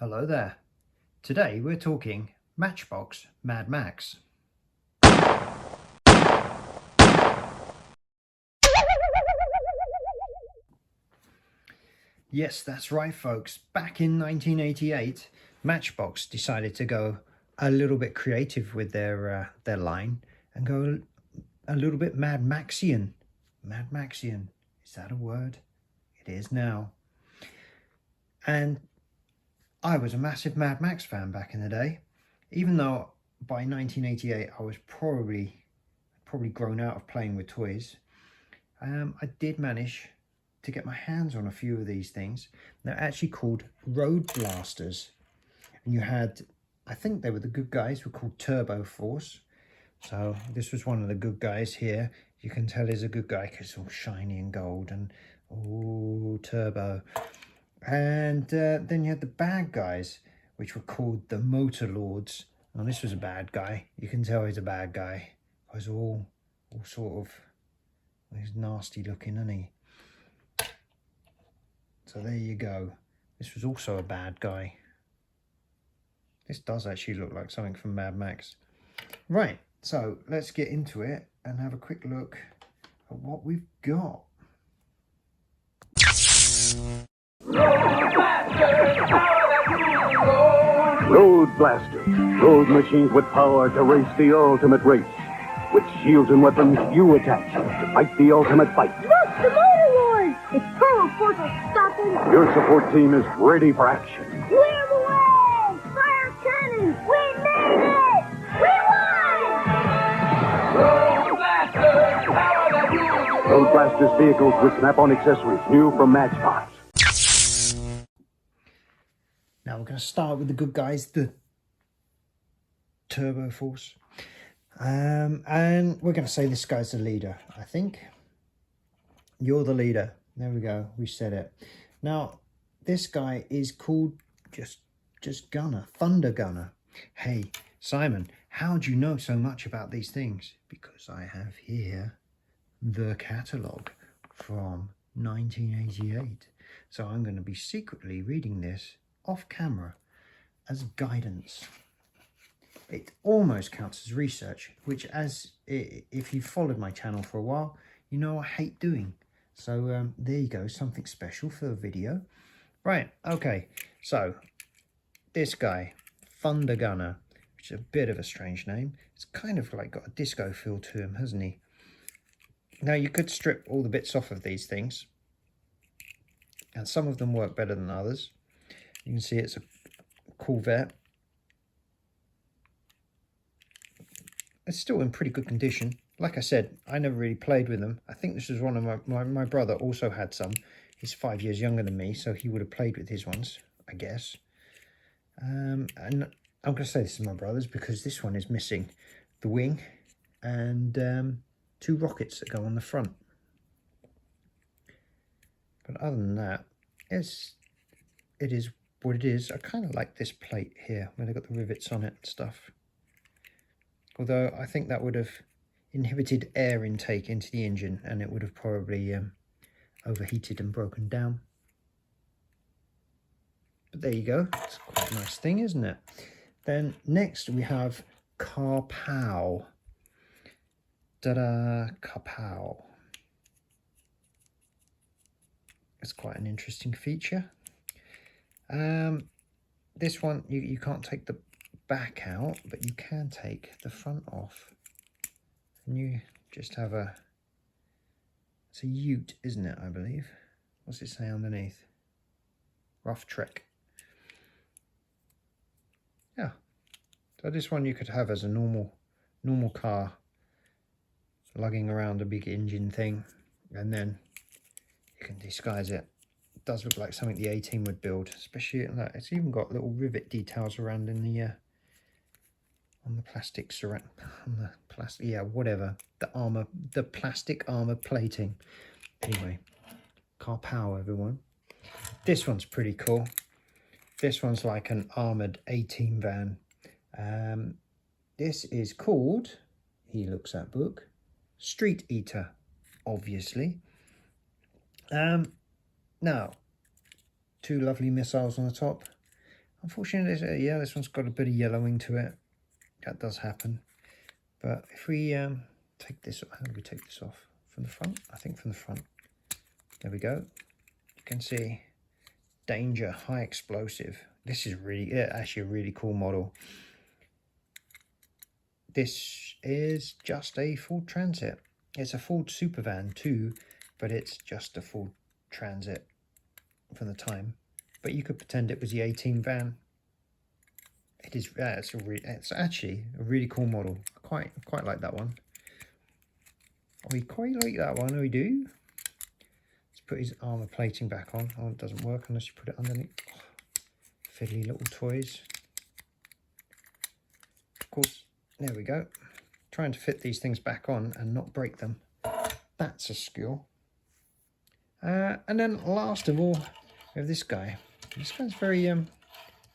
Hello there. Today we're talking Matchbox Mad Max. Yes, that's right folks. Back in 1988, Matchbox decided to go a little bit creative with their line and go a little bit Mad Maxian. Mad Maxian. Is that a word? It is now. And I was a massive Mad Max fan back in the day, even though by 1988 I was probably grown out of playing with toys. I did manage to get my hands on a few of these things. They're actually called Roadblasters, and you had, I think they were the good guys, were called Turbo Force. So this was one of the good guys here. You can tell he's a good guy because it's all shiny and gold and oh, turbo. And then you had the bad guys, which were called the Motor Lords. Now this was a bad guy. You can tell he's a bad guy. He was all sort of, he's nasty looking, isn't he? So there you go. This was also a bad guy. This does actually look like something from Mad Max. Right, so let's get into it and have a quick look at what we've got. Roadblasters, road machines with power to race the ultimate race. With shields and weapons you attach to fight the ultimate fight. Look, the Motor Lord! It's Turbo Force will stop him! Your support team is ready for action. Clear the way! Fire cannons! We made it! We won! Roadblasters vehicles with snap-on accessories, new from Matchbox. Now we're going to start with the good guys, the Turbo Force. And we're going to say this guy's the leader, I think. You're the leader. There we go. We said it. Now, this guy is called just Gunner, Thunder Gunner. Hey, Simon, how do you know so much about these things? Because I have here the catalogue from 1988. So I'm going to be secretly reading this off camera as guidance. It almost counts as research, which, as if you've followed my channel for a while, you know I hate doing. So there you go, something special for the video. Right, okay, so this guy, Thunder Gunner, which is a bit of a strange name. It's kind of like got a disco feel to him, hasn't he? Now you could strip all the bits off of these things, and some of them work better than others. You can see it's a Corvette. It's still in pretty good condition. Like I said, I never really played with them. I think this was one of my brother also had some. He's 5 years younger than me, so he would have played with his ones, I guess. And I'm going to say this is my brother's because this one is missing the wing and two rockets that go on the front. But other than that, it is what it is. I kind of like this plate here where they've got the rivets on it and stuff. Although I think that would have inhibited air intake into the engine and it would have probably overheated and broken down. But there you go. It's quite a nice thing, isn't it? Then next we have Kapow. Ta-da, Kapow. It's quite an interesting feature. This one, you can't take the back out, but you can take the front off. And you just have it's a ute, isn't it, I believe? What's it say underneath? Rough Trek. Yeah. So this one you could have as a normal car, lugging around a big engine thing, and then you can disguise it. It does look like something the A-Team would build, especially in that. It's even got little rivet details around in the on the plastic ceramic, on the plastic, yeah, whatever, the plastic armor plating. Anyway, Kapow, everyone. This one's pretty cool. This one's like an armored A-Team van. This is called, he looks at book, Street Eater, obviously. Now, two lovely missiles on the top. Unfortunately, yeah, this one's got a bit of yellowing to it. That does happen. But if we take this, how do we take this off? From the front? I think from the front. There we go. You can see danger, high explosive. This is really, actually a really cool model. This is just a Ford Transit. It's a Ford Supervan too, but it's just a Ford Transit for the time. But you could pretend it was the 18 van. It is. It's actually a really cool model. I quite like that one. We quite like that one. We do. Let's put his armor plating back on. Oh, it doesn't work unless you put it underneath. Oh, fiddly little toys. Of course. There we go. Trying to fit these things back on and not break them. That's a skill. And then last of all, we have this guy. This guy's very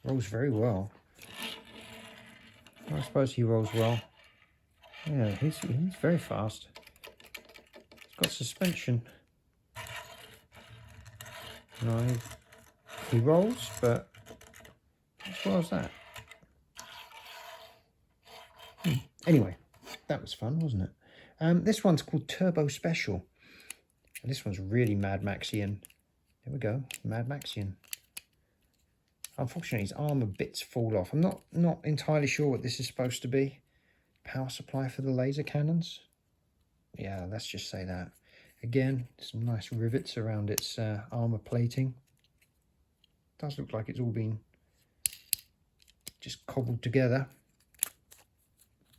rolls very well. I suppose he rolls well. Yeah, he's very fast. He's got suspension. No, he rolls, but as well as that. Anyway, that was fun, wasn't it? This one's called Turbo Special. And this one's really Mad Maxian. There we go, Mad Maxian. Unfortunately, his armor bits fall off. I'm not entirely sure what this is supposed to be. Power supply for the laser cannons. Yeah, let's just say that. Again, some nice rivets around its armor plating. Does look like it's all been just cobbled together.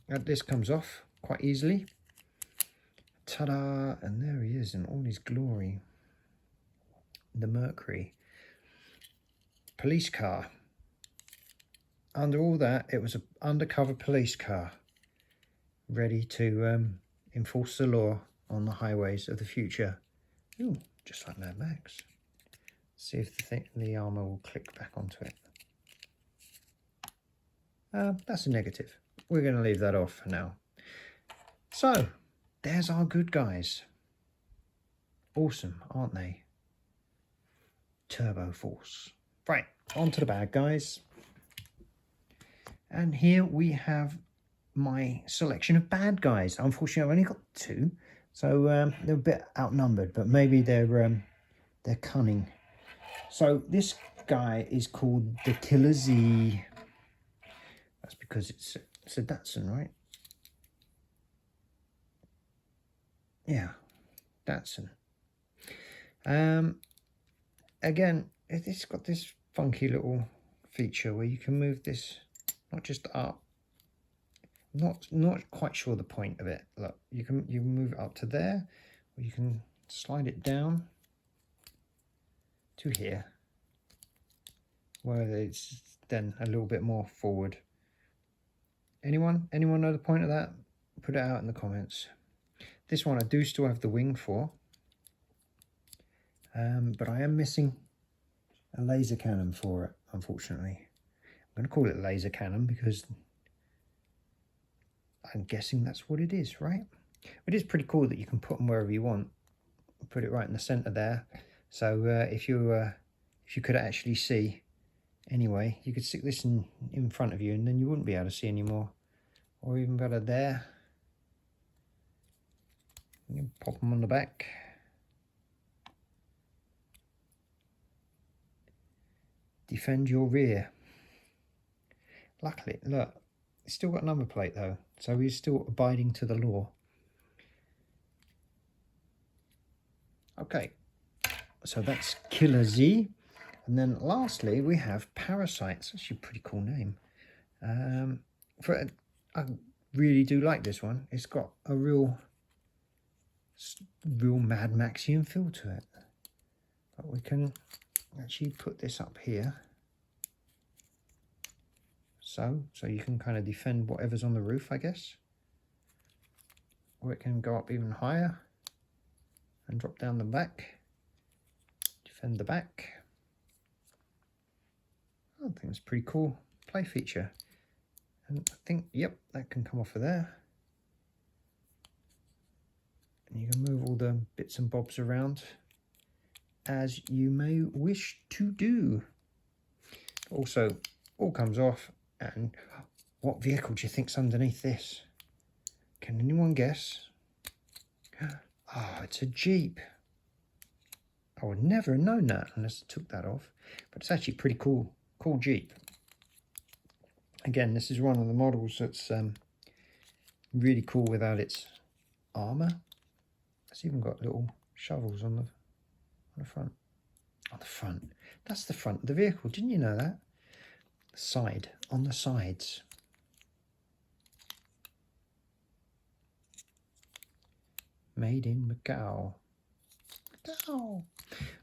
This comes off quite easily. Ta-da! And there he is in all his glory. The Mercury. Police car. Under all that, it was an undercover police car. Ready to enforce the law on the highways of the future. Ooh, just like Mad Max. See if the armor will click back onto it. That's a negative. We're going to leave that off for now. So, there's our good guys. Awesome, aren't they? Turbo Force. Right, on to the bad guys. And here we have my selection of bad guys. Unfortunately, I've only got 2. So they're a bit outnumbered, but maybe they're cunning. So this guy is called the Killer Z. That's because it's a Datsun, right? Yeah, Datsun. Again, it's got this funky little feature where you can move this not just up. Not quite sure the point of it. Look, you can move it up to there, or you can slide it down to here, where it's then a little bit more forward. Anyone know the point of that? Put it out in the comments. This one I do still have the wing for, but I am missing a laser cannon for it, unfortunately. I'm going to call it laser cannon because I'm guessing that's what it is, right? It is pretty cool that you can put them wherever you want. Put it right in the center there. So if you could actually see, anyway, you could stick this in front of you, and then you wouldn't be able to see anymore. Or even better, there. You can pop them on the back. Defend your rear. Luckily, look, it's still got a number plate though, so he's still abiding to the law. Okay, so that's Killer Z. And then lastly, we have Parasite. It's actually a pretty cool name. I really do like this one. It's got a real Mad Maxian feel to it. But we can actually put this up here. So you can kind of defend whatever's on the roof, I guess. Or it can go up even higher and drop down the back. Defend the back. I think it's a pretty cool play feature. And I think, yep, that can come off of there. And you can move all the bits and bobs around as you may wish to do. Also, all comes off. And what vehicle do you think's underneath this? Can anyone guess? Oh, it's a Jeep. I would never have known that unless I took that off. But it's actually pretty cool Jeep. Again, this is one of the models that's really cool without its armour. It's even got little shovels on the front. On the front. That's the front of the vehicle. Didn't you know that? Side. On the sides. Made in Macau. Macau.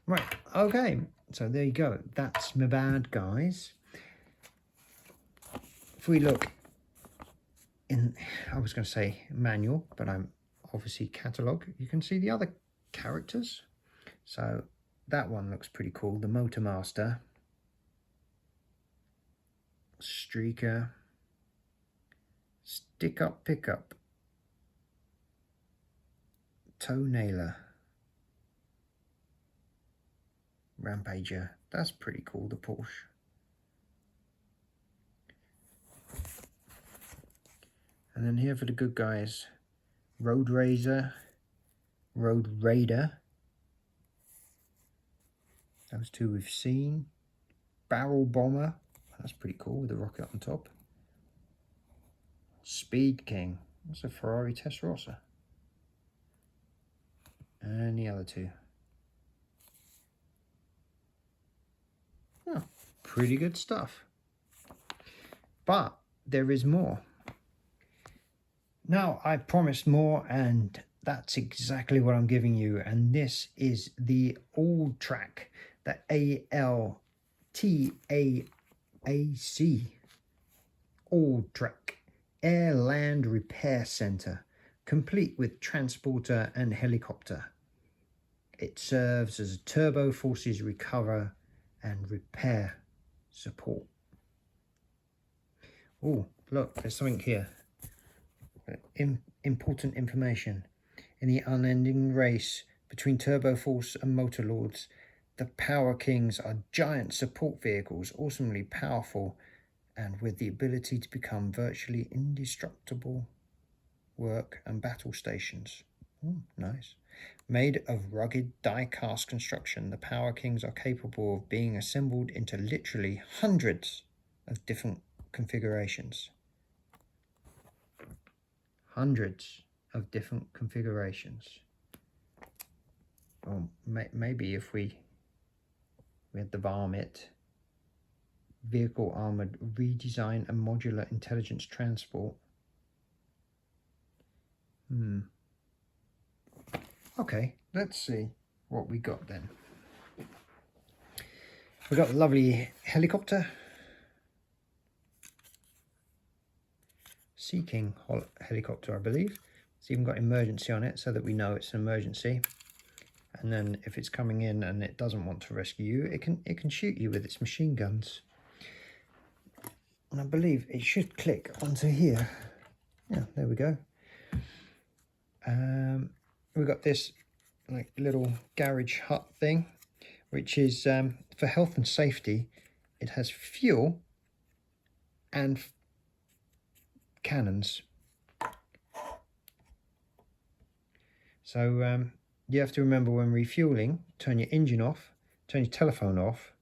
Right. Okay. So there you go. That's my bad guys. If we look in, I was going to say manual, but I'm obviously catalogue. You can see the other characters. So that one looks pretty cool. The Motormaster, Streaker, Stick Up Pickup, Toe-Nailer, Rampager. That's pretty cool, the Porsche. And then here for the good guys, Road Raider. Those two we've seen. Barrel Bomber. That's pretty cool with the rocket on top. Speed King. That's a Ferrari Testarossa. And the other two. Oh, pretty good stuff. But there is more. Now, I promised more, and that's exactly what I'm giving you. And this is the Alltrack, the ALTAAC, Alltrack Air Land Repair Center, complete with transporter and helicopter. It serves as a turbo forces recover and repair support. Oh, look, there's something here. Important information. In the unending race between Turbo Force and Motor Lords, the Power Kings are giant support vehicles, awesomely powerful and with the ability to become virtually indestructible work and battle stations. Oh, nice. Made of rugged die-cast construction, the Power Kings are capable of being assembled into literally hundreds of different configurations. Hundreds of different configurations. Or maybe if we had the Varmint, vehicle armored redesign and modular intelligence transport. Okay, let's see what we got then. We got a lovely helicopter. Sea King helicopter, I believe. It's even got emergency on it so that we know it's an emergency. And then if it's coming in and it doesn't want to rescue you, it can shoot you with its machine guns. And I believe it should click onto here. Yeah, there we go. We've got this like little garage hut thing, which is for health and safety. It has fuel and cannons. So you have to remember when refueling, turn your engine off, turn your telephone off,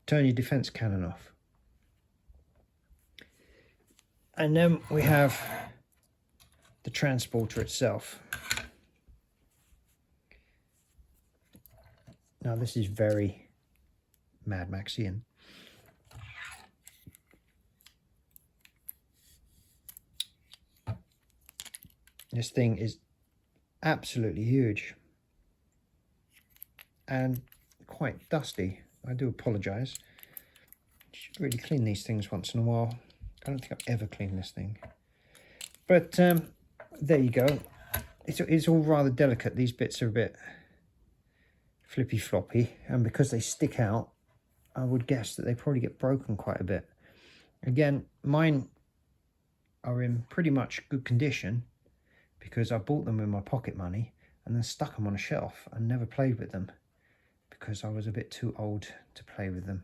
turn your defense cannon off. And then we have the transporter itself. Now this is very Mad Maxian. This thing is absolutely huge and quite dusty. I do apologise. Should really clean these things once in a while. I don't think I've ever cleaned this thing. But there you go. It's all rather delicate. These bits are a bit flippy floppy, and because they stick out, I would guess that they probably get broken quite a bit. Again, mine are in pretty much good condition because I bought them with my pocket money and then stuck them on a shelf and never played with them because I was a bit too old to play with them.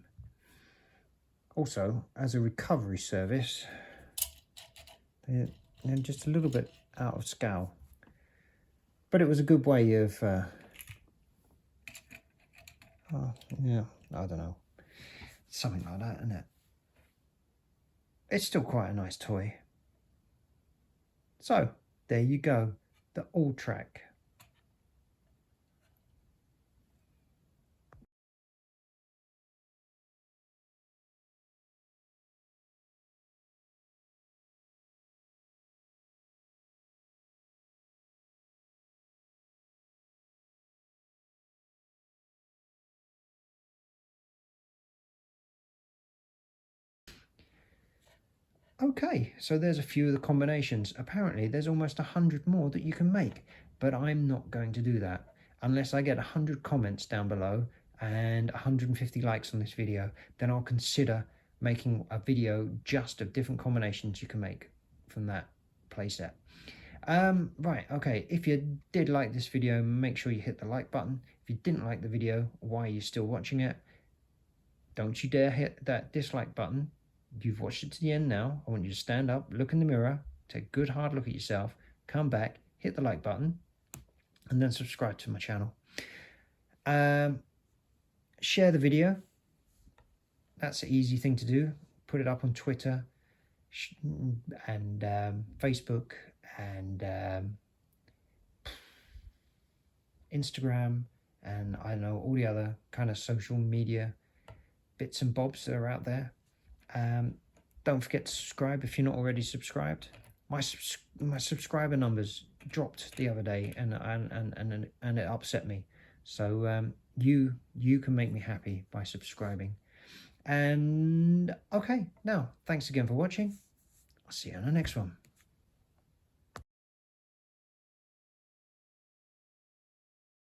Also, as a recovery service, they're just a little bit out of scale. But it was a good way of, yeah, I don't know. Something like that, isn't it? It's still quite a nice toy. So, there you go. The Alltrack. Okay, so there's a few of the combinations. Apparently there's almost 100 more that you can make, but I'm not going to do that unless I get 100 comments down below and 150 likes on this video. Then I'll consider making a video just of different combinations you can make from that playset. Right, okay, if you did like this video, make sure you hit the like button. If you didn't like the video, why are you still watching it? Don't you dare hit that dislike button. You've watched it to the end now. I want you to stand up, look in the mirror, take a good hard look at yourself, come back, hit the like button, and then subscribe to my channel. Share the video. That's an easy thing to do. Put it up on Twitter and Facebook and Instagram, and I know all the other kind of social media bits and bobs that are out there. Don't forget to subscribe if you're not already subscribed. My subscriber numbers dropped the other day, and it upset me. So you can make me happy by subscribing. And okay, now thanks again for watching. I'll see you on the next one.